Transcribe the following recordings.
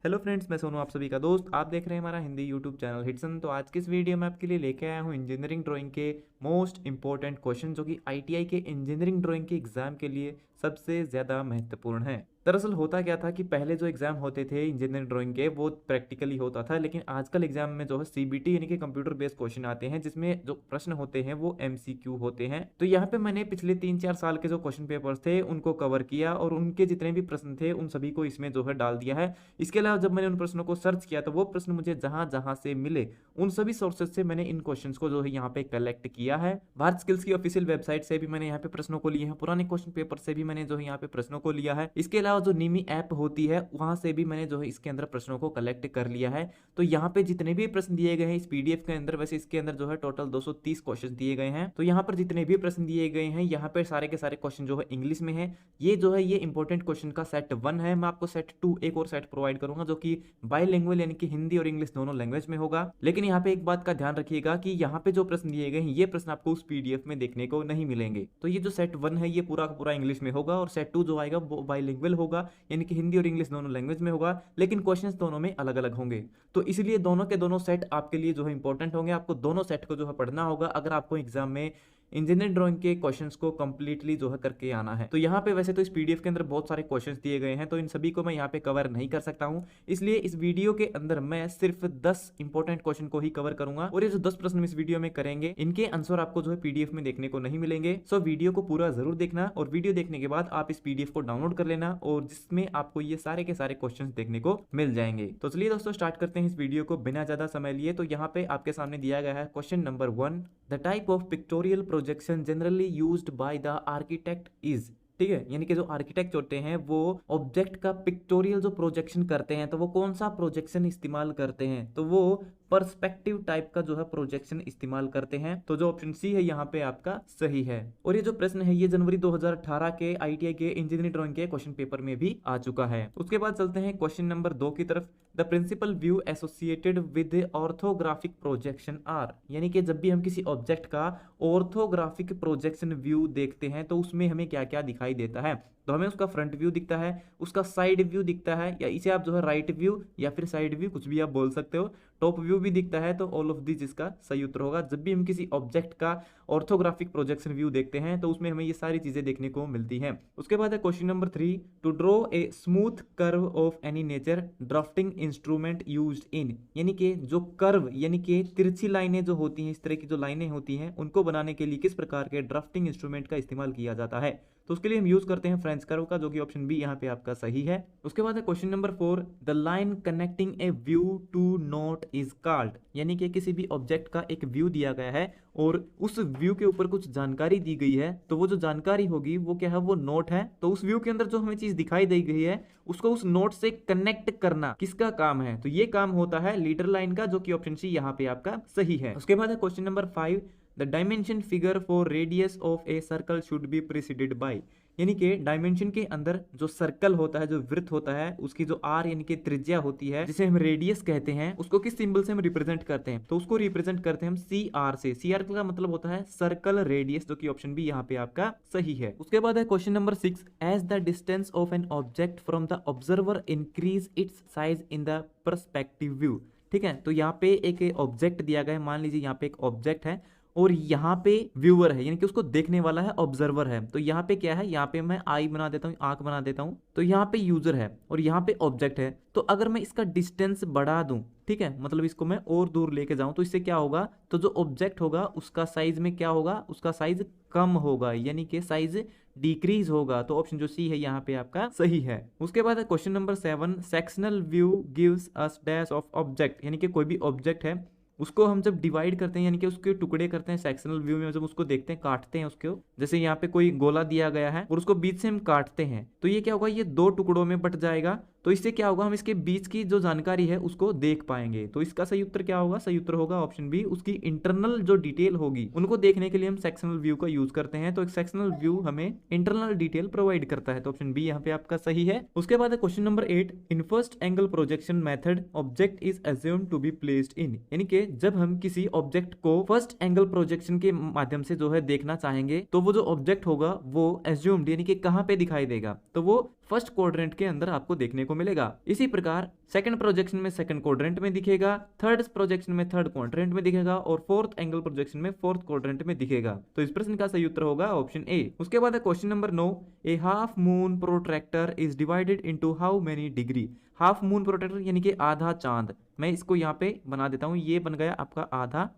Hello friends, मैं सोनू आप सभी का दोस्त। आप देख रहे हैं हमारा हिंदी यूट्यूब चैनल हिटसन। तो आज की इस वीडियो में आपके लिए लेके आया हूँ इंजीनियरिंग ड्राइंग के मोस्ट इंपॉर्टेंट क्वेश्चन जो कि आईटीआई के इंजीनियरिंग ड्राइंग के एग्जाम के लिए सबसे ज़्यादा महत्वपूर्ण है। दरअसल होता क्या था कि पहले जो एग्जाम होते थे इंजीनियरिंग ड्राइंग के वो प्रैक्टिकली होता था, लेकिन आजकल एग्जाम में जो है सीबीटी यानी कि कंप्यूटर बेस्ड क्वेश्चन आते हैं जिसमें जो प्रश्न होते हैं वो एमसीक्यू होते हैं। तो यहाँ पे मैंने पिछले 3-4 साल के जो क्वेश्चन पेपर्स थे उनको कवर किया और उनके जितने भी प्रश्न थे उन सभी को इसमें जो है डाल दिया है। इसके अलावा जब मैंने उन प्रश्नों को सर्च किया तो वो प्रश्न मुझे जहां जहां से मिले उन सभी सोर्सेज से मैंने इन क्वेश्चंस को जो है यहाँ पे कलेक्ट किया है। भारत स्किल्स की ऑफिशियल वेबसाइट से भी मैंने यहाँ पे प्रश्नों को लिए हैं, पुराने क्वेश्चन पेपर से भी मैंने जो है यहाँ पे प्रश्नों को लिया है। इसके अलावा जो नीमी ऐप होती है वहां से भी मैंने जो है इसके अंदर प्रश्नों को कलेक्ट कर लिया है। तो यहाँ पे जितने भी प्रश्न दिए गए हैं इस पीडीएफ के अंदर, वैसे इसके अंदर जो है टोटल 230 क्वेश्चन दिए गए हैं। तो यहाँ पर जितने भी प्रश्न दिए गए हैं यहाँ पे सारे के सारे क्वेश्चन जो है इंग्लिश में है। ये जो है ये इंपॉर्टेंट क्वेश्चन का सेट 1 है। मैं आपको सेट 2 एक और सेट प्रोवाइड करूंगा जो कि बाइलिंगुअल यानी कि हिंदी और इंग्लिश दोनों लैंग्वेज में होगा। लेकिन यहाँ पे एक बात का ध्यान रखिएगा कि यहाँ पे जो प्रश्न दिए गए हैं ये प्रश्न आपको उस पीडीएफ में देखने को नहीं मिलेंगे। तो ये जो सेट 1 है ये पूरा पूरा इंग्लिश में होगा और सेट 2 जो आएगा वो बाइलिंगुअल होगा यानी कि हिंदी और इंग्लिश दोनों लैंग्वेज में होगा, लेकिन क्वेश्चंस दोनों में अलग अलग होंगे। तो इसलिए दोनों के दोनों सेट आपके लिए जो है इंपॉर्टेंट होंगे। आपको दोनों सेट को जो है पढ़ना होगा अगर आपको एग्जाम में इंजीनियरिंग ड्राइंग के क्वेश्चंस को कंप्लीटली जो है करके आना है। तो यहाँ पे वैसे तो इस पीडीएफ के अंदर बहुत सारे क्वेश्चंस दिए गए हैं तो इन सभी को मैं यहाँ पे कवर नहीं कर सकता हूँ, इसलिए इस वीडियो के अंदर मैं सिर्फ 10 इंपॉर्टेंट क्वेश्चन को ही कवर करूंगा और ये जो 10 प्रश्न इस वीडियो में करेंगे इनके आंसर आपको जो है पीडीएफ में देखने को नहीं मिलेंगे। सो वीडियो को पूरा जरूर देखना और वीडियो देखने के बाद आप इस पीडीएफ को डाउनलोड कर लेना और जिसमें आपको ये सारे के सारे क्वेश्चन देखने को मिल जाएंगे। तो चलिए दोस्तों स्टार्ट करते हैं इस वीडियो को बिना ज्यादा समय लिए। तो यहाँ पे आपके सामने दिया गया है question number 1, the type of pictorial projection generally used by the architect is. ठीक है, यानी कि जो आर्किटेक्ट होते हैं वो ऑब्जेक्ट का पिक्टोरियल जो प्रोजेक्शन करते हैं तो वो कौन सा प्रोजेक्शन इस्तेमाल करते हैं, तो वो पर्सपेक्टिव टाइप का जो है प्रोजेक्शन इस्तेमाल करते हैं। तो जो ऑप्शन सी है यहाँ पे आपका सही है। और ये जो प्रश्न है ये जनवरी 2018 के आईटीआई के इंजीनियरिंग ड्राइंग के क्वेश्चन पेपर में भी आ चुका है। उसके बाद चलते हैं क्वेश्चन नंबर 2 की तरफ। The principal view associated with orthographic projection are, यानी कि जब भी हम किसी ऑब्जेक्ट का ऑर्थोग्राफिक प्रोजेक्शन व्यू देखते हैं तो उसमें हमें क्या क्या दिखाई देता है। तो हमें उसका फ्रंट व्यू दिखता है, उसका साइड व्यू दिखता है, या इसे आप जो है राइट व्यू या फिर साइड व्यू कुछ भी आप बोल सकते हो, टॉप व्यू भी दिखता है। तो ऑल ऑफ दिस इसका सही उत्तर होगा। जब भी हम किसी ऑब्जेक्ट का ऑर्थोग्राफिक प्रोजेक्शन व्यू देखते हैं तो उसमें हमें ये सारी चीजें देखने को मिलती हैं। उसके बाद है question number 3, to draw a smooth curve of any nature drafting instrument used in, यानी कि जो कर्व यानी कि तिरछी लाइनें जो होती हैं, इस तरह की जो लाइनें होती हैं उनको बनाने के लिए किस प्रकार के ड्राफ्टिंग इंस्ट्रूमेंट का इस्तेमाल किया जाता है। तो उसके लिए हम यूज करते हैं फ्रेंच कर्व का, जो कि ऑप्शन बी यहाँ पे आपका सही है। उसके बाद है question number 4, the line connecting a view to note is called, यानी कि किसी भी ऑब्जेक्ट का एक व्यू दिया गया है और उस व्यू के ऊपर कुछ जानकारी दी गई है, तो वो जो जानकारी होगी वो क्या है, वो नोट है। तो उस व्यू के अंदर जो हमें चीज दिखाई दी गई है उसको उस नोट से कनेक्ट करना किसका काम है, तो ये काम होता है लीडर लाइन का, जो कि ऑप्शन सी यहाँ पे आपका सही है। उसके बाद है question number 5, the dimension figure for radius of a circle should be preceded by, यानी कि डायमेंशन के अंदर जो सर्कल होता है, जो वृत्त होता है, उसकी जो आर यानी कि त्रिज्या होती है जिसे हम रेडियस कहते हैं, उसको किस सिंबल से हम रिप्रेजेंट करते हैं, तो उसको रिप्रेजेंट करते हैं हम सी आर से। सी आर का मतलब होता है सर्कल रेडियस, जो कि ऑप्शन बी यहाँ पे आपका सही है। उसके बाद है question number 6, as the distance of an object from the observer increase its size in the perspective view. ठीक है, तो यहाँ पे एक ऑब्जेक्ट दिया गया है, मान लीजिए यहाँ पे एक ऑब्जेक्ट है और यहाँ पे व्यूअर है, यानी कि उसको देखने वाला है ऑब्जर्वर है। तो यहाँ पे क्या है, यहाँ पे मैं आई बना देता हूँ, आंख बना देता हूँ, तो यहाँ पे यूजर है और यहाँ पे ऑब्जेक्ट है। तो अगर मैं इसका डिस्टेंस बढ़ा दूं, ठीक है, मतलब इसको मैं और दूर लेके जाऊं, तो इससे क्या होगा, तो जो ऑब्जेक्ट होगा उसका साइज में क्या होगा, उसका साइज कम होगा, यानी कि साइज डिक्रीज होगा। तो ऑप्शन जो सी है यहाँ पे आपका सही है। उसके बाद है question number 7, sectional view gives us dash of object, यानी कि कोई भी ऑब्जेक्ट है उसको हम जब डिवाइड करते हैं यानी कि उसके टुकड़े करते हैं सेक्शनल व्यू में, जब उसको देखते हैं, काटते हैं उसको, जैसे यहाँ पे कोई गोला दिया गया है और उसको बीच से हम काटते हैं तो ये क्या होगा, ये 2 टुकड़ों में बट जाएगा। तो इससे क्या होगा, हम इसके बीच की जो जानकारी है उसको देख पाएंगे। तो इसका सही उत्तर क्या होगा, सही उत्तर होगा ऑप्शन बी, उसकी इंटरनल जो डिटेल होगी उनको देखने के लिए हम सेक्शनल व्यू का यूज करते हैं। तो एक सेक्शनल व्यू हमें इंटरनल डिटेल प्रोवाइड करता है। तो ऑप्शन बी यहाँ पे आपका सही है। उसके बाद है question number 8, in first angle projection method object is assumed to be placed in, यानी कि जब हम किसी ऑब्जेक्ट को फर्स्ट एंगल प्रोजेक्शन के माध्यम से जो है देखना चाहेंगे तो वो जो ऑब्जेक्ट होगा वो एज्यूम्ड यानी कि कहां पे दिखाई देगा, तो वो फर्स्ट क्वाड्रेंट के अंदर आपको देखने को मिलेगा। इसी प्रकार सेकंड प्रोजेक्शन में सेकंड क्वाड्रेंट में दिखेगा, थर्ड प्रोजेक्शन में थर्ड क्वाड्रेंट में दिखेगा और फोर्थ एंगल प्रोजेक्शन में फोर्थ क्वाड्रेंट में दिखेगा। तो इस प्रश्न का सही उत्तर होगा ऑप्शन ए। उसके बाद है question number 9, A half moon protractor is divided into how many degree. Half moon protractor यानी कि आधा चांद, मैं इसको यहाँ पे बना देता हूँ, ये बन गया आपका आधा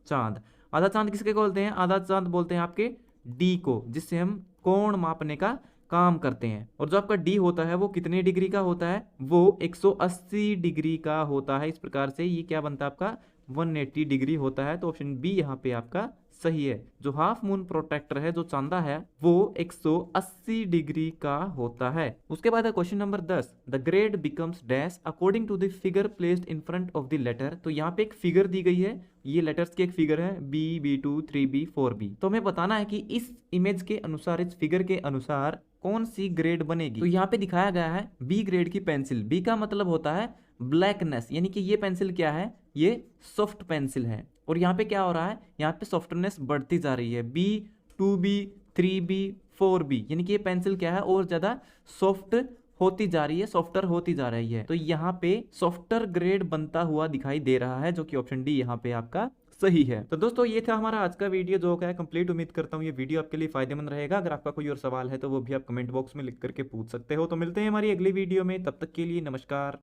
चांद। आधा चांद किसके बोलते हैं? आधा चांद बोलते हैं आपके डी को, जिससे हम कोण मापने का काम करते हैं। और जो आपका डी होता है वो कितने डिग्री का होता है? वो 180 डिग्री का होता है। इस प्रकार से ये क्या बनता है आपका 180 डिग्री होता है। तो ऑप्शन बी यहाँ पे आपका सही है। जो हाफ मून प्रोट्रैक्टर है, जो चांदा है, वो 180 डिग्री का होता है। उसके बाद है question number 10, the grade becomes dash according to the figure placed in front of the letter. तो यहाँ पे एक फिगर दी गई है, ये लेटर्स की एक फिगर है B, B2, 3B, 4B। तो हमें बताना है कि इस इमेज के अनुसार, इस फिगर के अनुसार कौन सी ग्रेड बनेगी। तो यहाँ पे दिखाया गया है बी ग्रेड की पेंसिल। बी का मतलब होता है ब्लैकनेस, यानी कि ये पेंसिल क्या है? ये सॉफ्ट पेंसिल है। और यहाँ पे क्या हो रहा है? यहाँ पे सॉफ्टनेस बढ़ती जा रही है। B, 2B, 3B, 4B, यानी कि ये पेंसिल क्या है? और ज्यादा सॉफ्ट होती जा रही है, सॉफ्टर होती जा रही है। तो यहाँ पे सॉफ्टर ग्रेड बनता हुआ दिखाई दे रहा है, जो कि ऑप्शन डी यहाँ पे आपका सही है। तो दोस्तों ये था हमारा आज का वीडियो, जो है कंप्लीट। उम्मीद करता हूँ ये वीडियो आपके लिए फायदेमंद रहेगा। अगर आपका कोई और सवाल है तो वो भी आप कमेंट बॉक्स में लिख करके पूछ सकते हो। तो मिलते हैं हमारी अगली वीडियो में, तब तक के लिए नमस्कार।